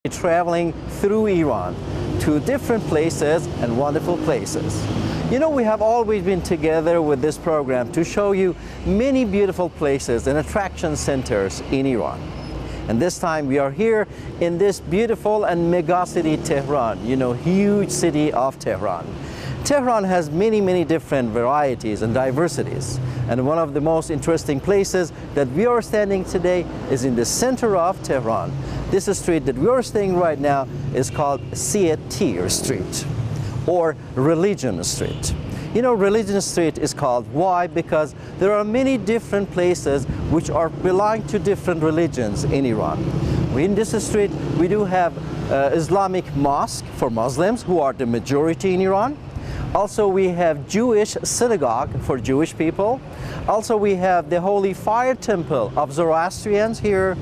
Traveling through Iran to different places and wonderful places. You know, we have always been together with this program to show you many beautiful places and attraction centers in Iran. And this time we are here in this beautiful and mega city Tehran, you know, huge city of Tehran. Tehran has many different varieties and diversities. And one of the most interesting places that we are standing today is in the center of Tehran. This street that we are staying right now is called Tir Street or Religion Street. You know, Religion Street is called why? Because there are many different places which are belong to different religions in Iran. In this street we do have Islamic mosque for Muslims who are the majority in Iran. Also we have Jewish synagogue for Jewish people. Also we have the Holy Fire Temple of Zoroastrians here.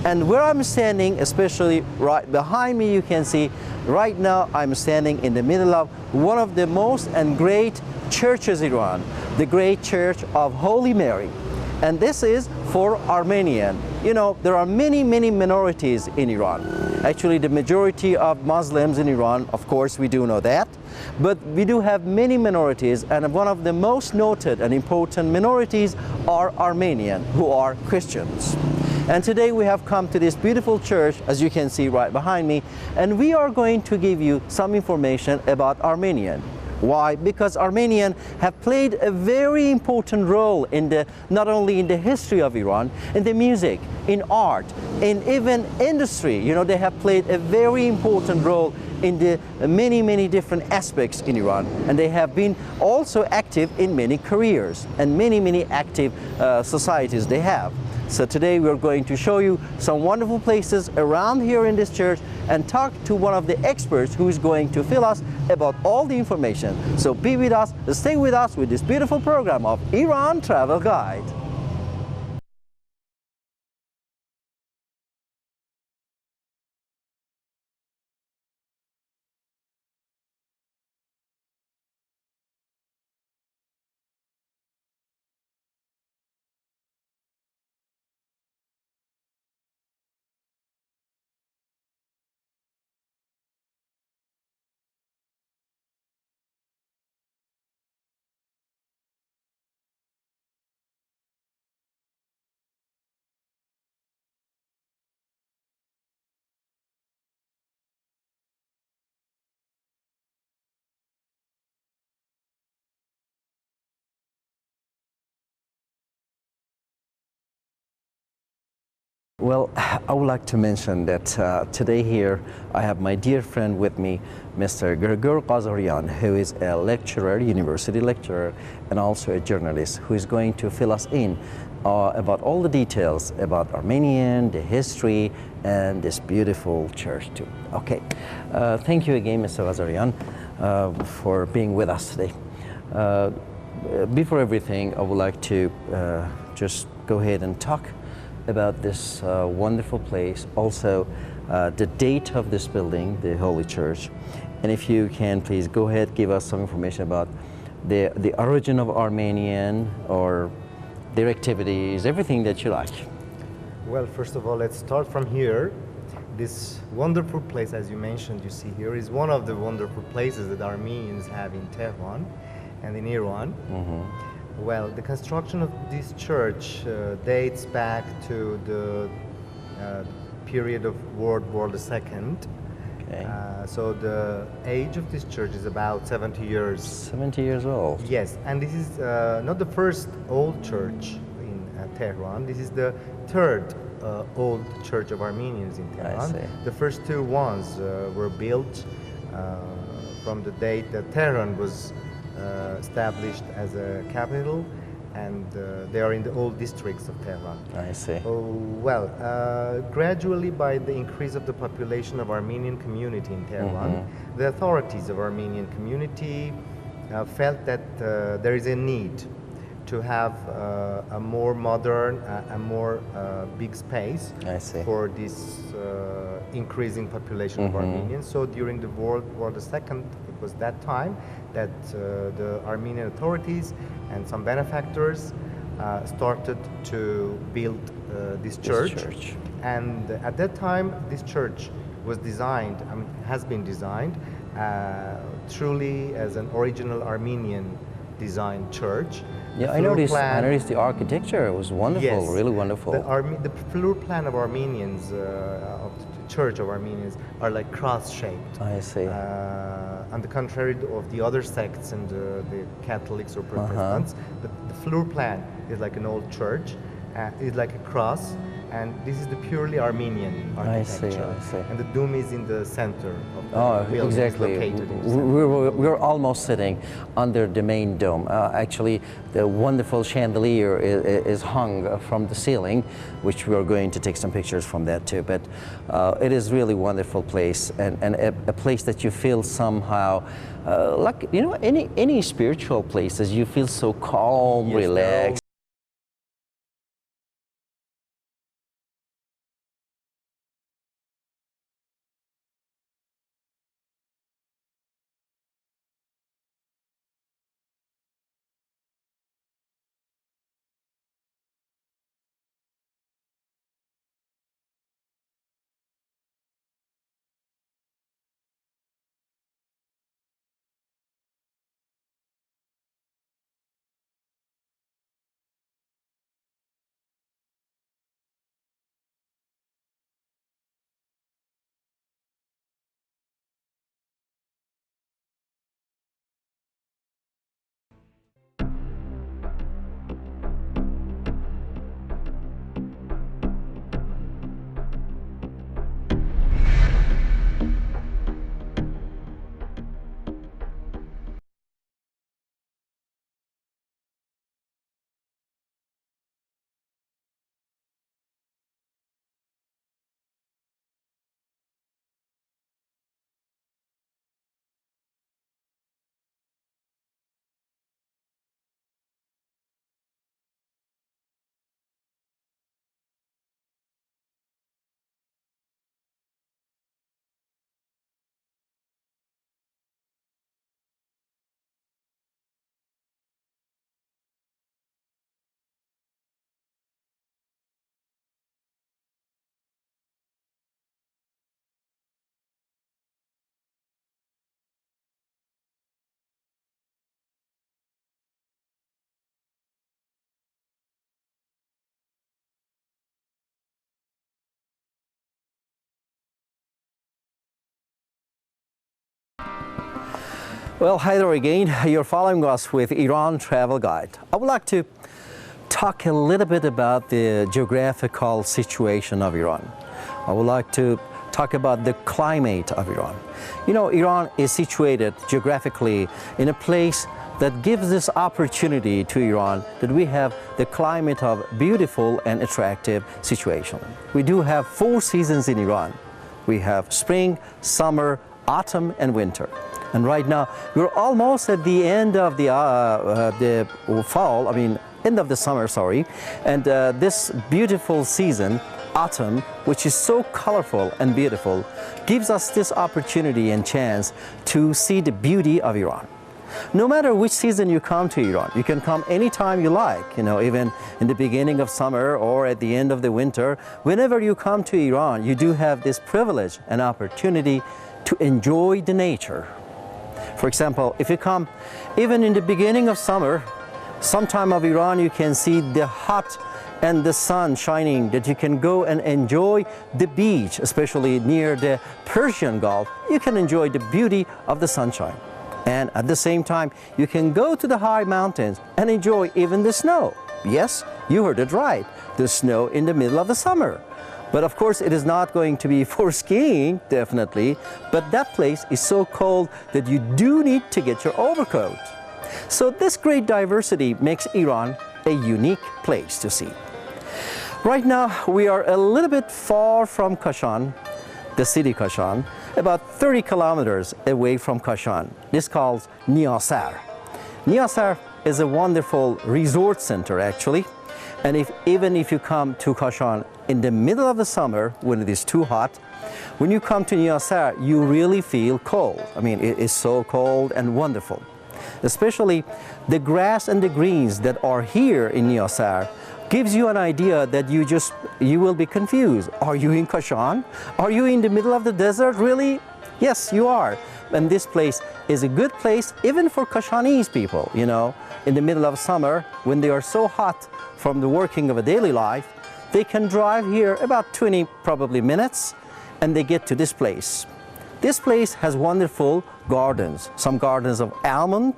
And where I'm standing, especially right behind me, you can see right now I'm standing in the middle of one of the most and great churches in Iran, the great church of Holy Mary. And this is for Armenian. You know, there are many minorities in Iran. Actually, the majority of Muslims in Iran, of course, we do know that. But we do have many minorities, and one of the most noted and important minorities are Armenian, who are Christians. And today we have come to this beautiful church, as you can see right behind me, and we are going to give you some information about Armenian. Why? Because Armenians have played a very important role in not only in the history of Iran, in the music, in art, in even industry. You know, they have played a very important role in the many different aspects in Iran, and they have been also active in many careers and many active societies they have. So today we're going to show you some wonderful places around here in this church and talk to one of the experts who is going to fill us about all the information. So be with us, stay with us with this beautiful program of Iran Travel Guide. Well, I would like to mention that today here I have my dear friend with me, Mr. Grigor Qazarian, who is a lecturer, university lecturer, and also a journalist, who is going to fill us in about all the details about Armenian, the history, and this beautiful church too. Okay, thank you again, Mr. Qazarian, for being with us today. Before everything, I would like to just go ahead and talk about this wonderful place, also the date of this building, the Holy Church, and if you can please go ahead, give us some information about the origin of Armenian or their activities, everything that you like. Well, first of all, let's start from here. This wonderful place, as you mentioned, you see here, is one of the wonderful places that Armenians have in Tehran and in Iran. Well, the construction of this church dates back to the period of World War II. Okay. So the age of this church is about 70 years. 70 years old? Yes, and this is not the first old church in Tehran. This is the third old church of Armenians in Tehran. I see. The first two ones were built from the date that Tehran was established as a capital, and they are in the old districts of Tehran. I see. Gradually, by the increase of the population of Armenian community in Tehran, the authorities of Armenian community felt that there is a need to have a more modern, a more big space for this increasing population of Armenians. So during the World War II, it was that time that the Armenian authorities and some benefactors started to build this church. And at that time, this church was designed, has been designed truly as an original Armenian designed church. Yeah, I noticed the architecture. It was wonderful, yes, really wonderful. The floor plan of Armenians, of the Church of Armenians, are like cross-shaped. I see. On the contrary of the other sects and the Catholics or Protestants, the floor plan is like an old church. It's like a cross, and this is the purely Armenian architecture. I see. And the dome is in the center of the building. Exactly. Located in the center. We're almost sitting under the main dome. Actually, the wonderful chandelier is hung from the ceiling, which we're going to take some pictures from that too. But it is really wonderful place, and a place that you feel somehow like, you know, any spiritual places, you feel so calm, Yes, relaxed. Well, hi there again. You're following us with Iran Travel Guide. I would like to talk a little bit about the geographical situation of Iran. I would like to talk about the climate of Iran. You know, Iran is situated geographically in a place that gives this opportunity to Iran that we have the climate of beautiful and attractive situation. We do have 4 seasons in Iran. We have spring, summer, autumn, and winter. And right now, we're almost at the end of the fall, end of the summer, sorry. And this beautiful season, autumn, which is so colorful and beautiful, gives us this opportunity and chance to see the beauty of Iran. No matter which season you come to Iran, you can come anytime you like, you know, even in the beginning of summer or at the end of the winter. Whenever you come to Iran, you do have this privilege and opportunity to enjoy the nature. For example, if you come even in the beginning of summer, sometime of Iran, you can see the hot and the sun shining, that you can go and enjoy the beach, especially near the Persian Gulf. You can enjoy the beauty of the sunshine. And at the same time, you can go to the high mountains and enjoy even the snow. Yes, you heard it right, the snow in the middle of the summer. But of course, it is not going to be for skiing, definitely, but that place is so cold that you do need to get your overcoat. So this great diversity makes Iran a unique place to see. Right now, we are a little bit far from Kashan, the city Kashan, about 30 kilometers away from Kashan. This is called Nasser. Nasser is a wonderful resort center, actually. And even if you come to Kashan in the middle of the summer, when it is too hot, when you come to Nasser, you really feel cold. It is so cold and wonderful. Especially the grass and the greens that are here in Nasser gives you an idea that you will be confused. Are you in Kashan? Are you in the middle of the desert, really? Yes, you are. And this place is a good place even for Kashanese people, you know, in the middle of summer when they are so hot from the working of a daily life. They can drive here about 20 probably minutes and they get to this place. This place has wonderful gardens, some gardens of almond,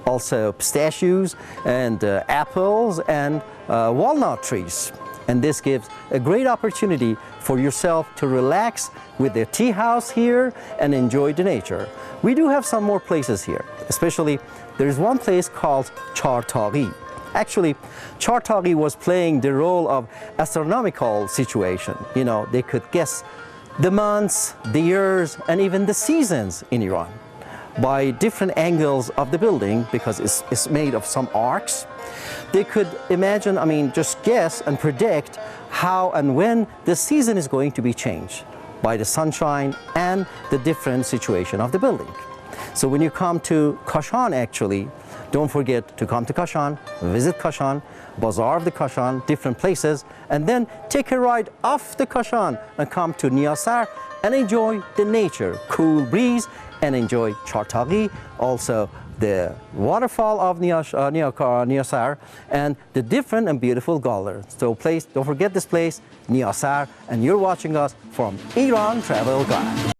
also pistachios and apples and walnut trees. And this gives a great opportunity for yourself to relax with the tea house here and enjoy the nature. We do have some more places here, especially there is one place called Chartaghi. Actually, Chartaghi was playing the role of astronomical situation. You know, they could guess the months, the years, and even the seasons in Iran by different angles of the building because it's made of some arcs. They could imagine, I mean, just guess and predict how and when the season is going to be changed by the sunshine and the different situation of the building. So when you come to Koshan, actually, don't forget to come to Kashan, visit Kashan, Bazaar of the Kashan, different places, and then take a ride off the Kashan and come to Nasser and enjoy the nature, cool breeze, and enjoy Chartaghi, also the waterfall of Nasser, and the different and beautiful gardens. So please, don't forget this place, Nasser, and you're watching us from Iran Travel Guide.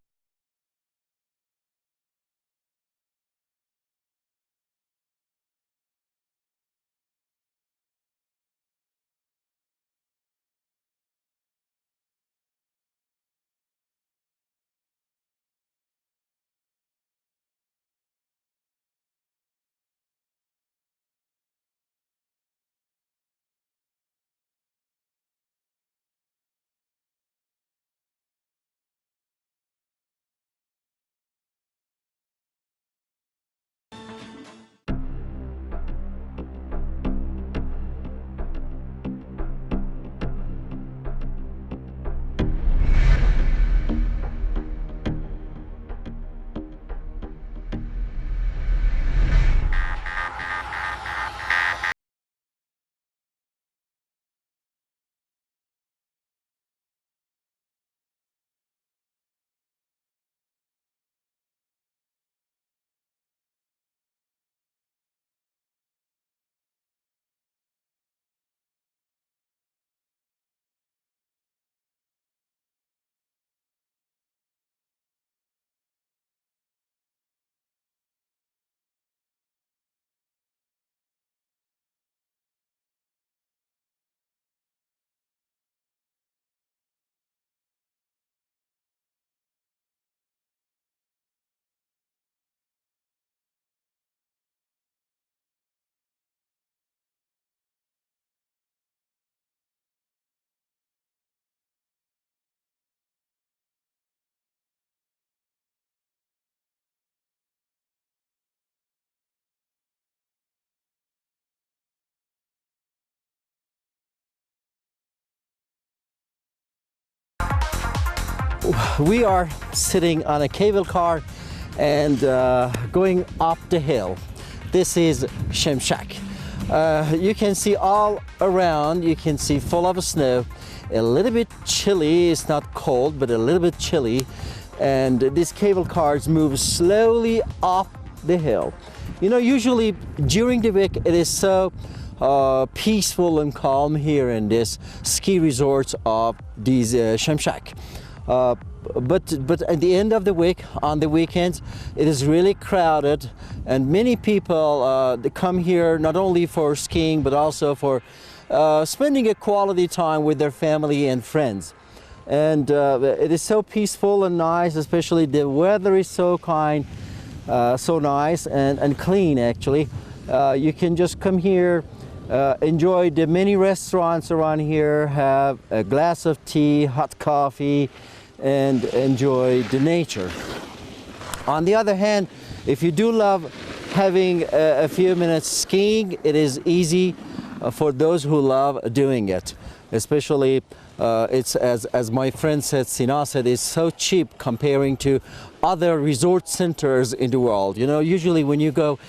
We are sitting on a cable car and going up the hill. This is Shemshak. You can see all around, you can see full of snow, a little bit chilly, it's not cold, but a little bit chilly. And these cable cars move slowly up the hill. You know, usually during the week it is so peaceful and calm here in this ski resorts of these Shemshak. But at the end of the week, on the weekends, it is really crowded, and many people they come here not only for skiing but also for spending a quality time with their family and friends. And it is so peaceful and nice, especially the weather is so kind, so nice and clean actually. You can just come here, enjoy the many restaurants around here, have a glass of tea, hot coffee, and enjoy the nature. On the other hand, if you do love having a few minutes skiing, it is easy for those who love doing it. Especially It's as my friend said, Nasser, it's so cheap comparing to other resort centers in the world. You know, usually when you go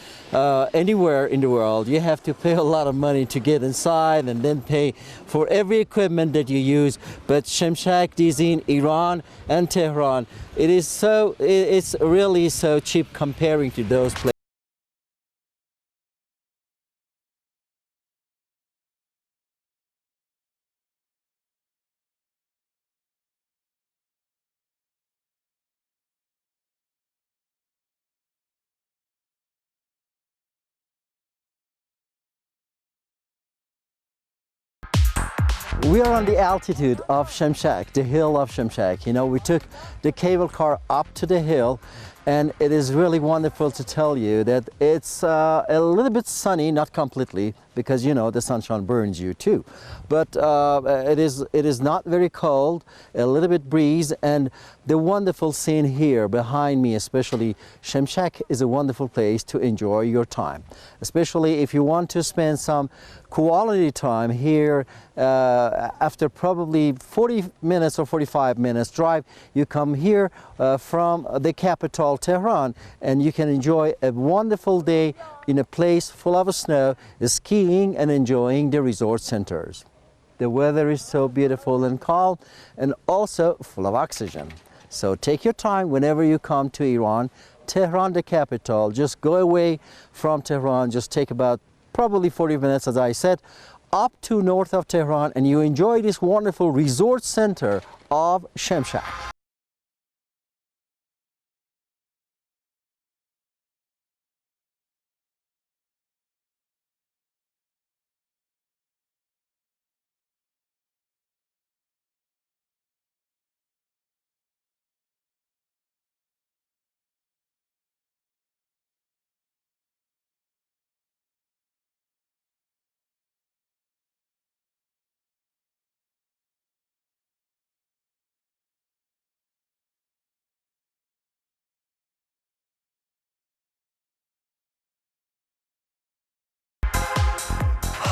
anywhere in the world, you have to pay a lot of money to get inside and then pay for every equipment that you use. But Shemshak is in Iran and Tehran. It's really so cheap comparing to those places. We are on the altitude of Shemshak, the hill of Shemshak. You know, we took the cable car up to the hill, and it is really wonderful to tell you that it's a little bit sunny, not completely, because you know the sunshine burns you too. But it is not very cold, a little bit breeze, and the wonderful scene here behind me, especially Shemshak, is a wonderful place to enjoy your time, especially if you want to spend some quality time here. After probably 40 minutes or 45 minutes drive, you come here from the capital, Tehran, and you can enjoy a wonderful day in a place full of snow, skiing and enjoying the resort centers. The weather is so beautiful and calm, and also full of oxygen. So take your time whenever you come to Iran, Tehran, the capital. Just go away from Tehran, just take about probably 40 minutes, as I said, up to north of Tehran, and you enjoy this wonderful resort center of Shemshak.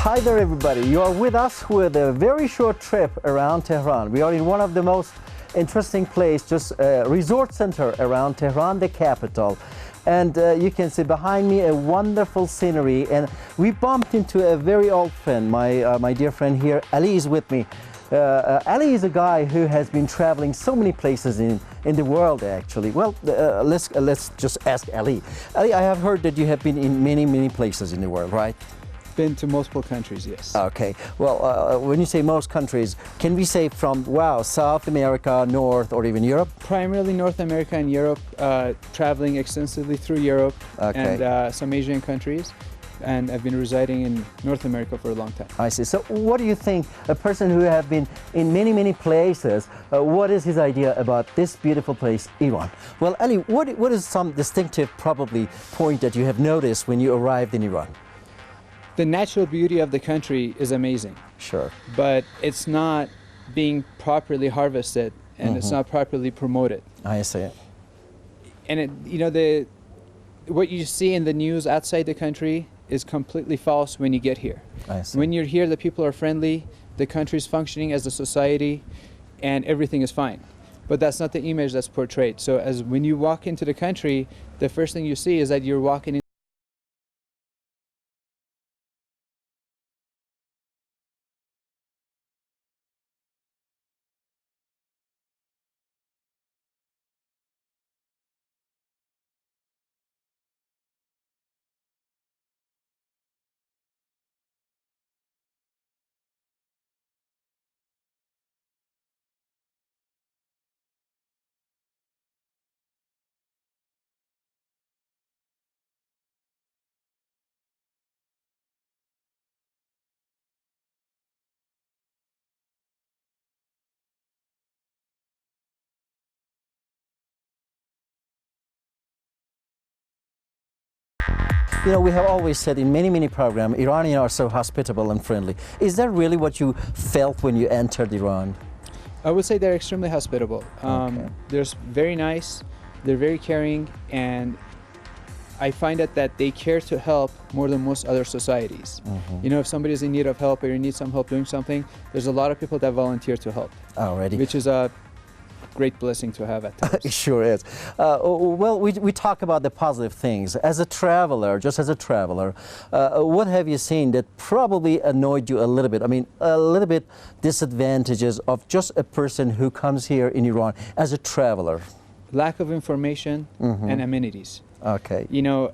Hi there everybody, you are with us with a very short trip around Tehran. We are in one of the most interesting places, just a resort center around Tehran, the capital. And you can see behind me a wonderful scenery, and we bumped into a very old friend, my dear friend here, Ali is with me. Ali is a guy who has been traveling so many places in the world actually. Well, let's just ask Ali. Ali, I have heard that you have been in many places in the world, right? Been to multiple countries, yes. Okay. Well, when you say most countries, can we say from, wow, South America, North, or even Europe? Primarily North America and Europe, traveling extensively through Europe and some Asian countries. And I've been residing in North America for a long time. I see. So what do you think, a person who has been in many places, what is his idea about this beautiful place, Iran? Well, Ali, what is some distinctive, probably, point that you have noticed when you arrived in Iran? The natural beauty of the country is amazing. Sure. But it's not being properly harvested, and it's not properly promoted. I see. And what you see in the news outside the country is completely false when you get here. I see. When you're here, the people are friendly, the country's functioning as a society, and everything is fine. But that's not the image that's portrayed. So when you walk into the country, the first thing you see is that you're walking in You know, we have always said in many programs, Iranians are so hospitable and friendly. Is that really what you felt when you entered Iran? I would say they're extremely hospitable. Okay. They're very nice, they're very caring, and I find that they care to help more than most other societies. You know, if somebody is in need of help or you need some help doing something, there's a lot of people that volunteer to help. Already. Which is a great blessing to have at times. It sure is. Well, we talk about the positive things. As a traveler, just as a traveler, what have you seen that probably annoyed you a little bit? I mean, a little bit disadvantages of just a person who comes here in Iran as a traveler? Lack of information and amenities. Okay. You know,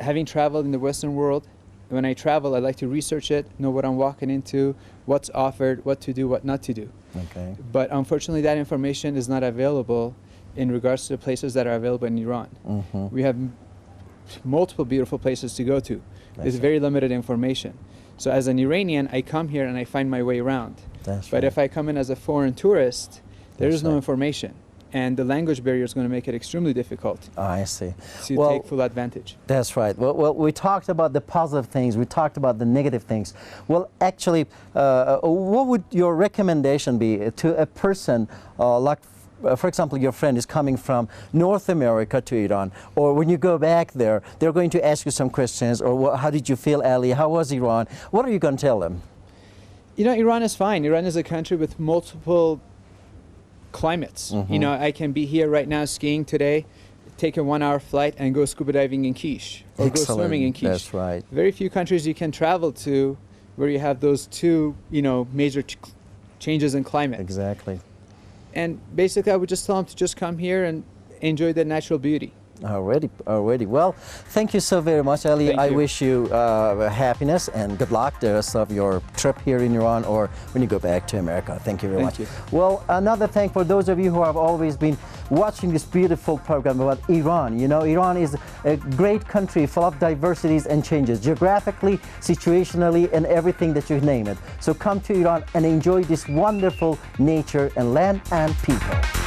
having traveled in the Western world, when I travel, I like to research it, know what I'm walking into, what's offered, what to do, what not to do. Okay. But unfortunately, that information is not available in regards to the places that are available in Iran. We have multiple beautiful places to go to. There's very limited information. So as an Iranian, I come here and I find my way around. That's But right. if I come in as a foreign tourist, there That's is no right. information. And the language barrier is going to make it extremely difficult I see. to Well, take full advantage. that's right. Well, we talked about the positive things. We talked about the negative things. Well, actually, what would your recommendation be to a person like, for example, your friend is coming from North America to Iran, or when you go back there, they're going to ask you some questions, or how did you feel, Ali? How was Iran? What are you going to tell them? You know, Iran is fine. Iran is a country with multiple climates. You know, I can be here right now skiing today, take a 1-hour flight and go scuba diving in Quiche or go swimming in Quiche. That's right. Very few countries you can travel to where you have those two, you know, major changes in climate. Exactly. And basically, I would just tell them to just come here and enjoy the natural beauty. Already. Well, thank you so very much, Ali. Thank I you. wish you happiness and good luck the rest of your trip here in Iran or when you go back to America. Thank you very much. Thank Well, another thank for those of you who have always been watching this beautiful program about Iran. You know, Iran is a great country full of diversities and changes, geographically, situationally, and everything that you name it. So come to Iran and enjoy this wonderful nature and land and people.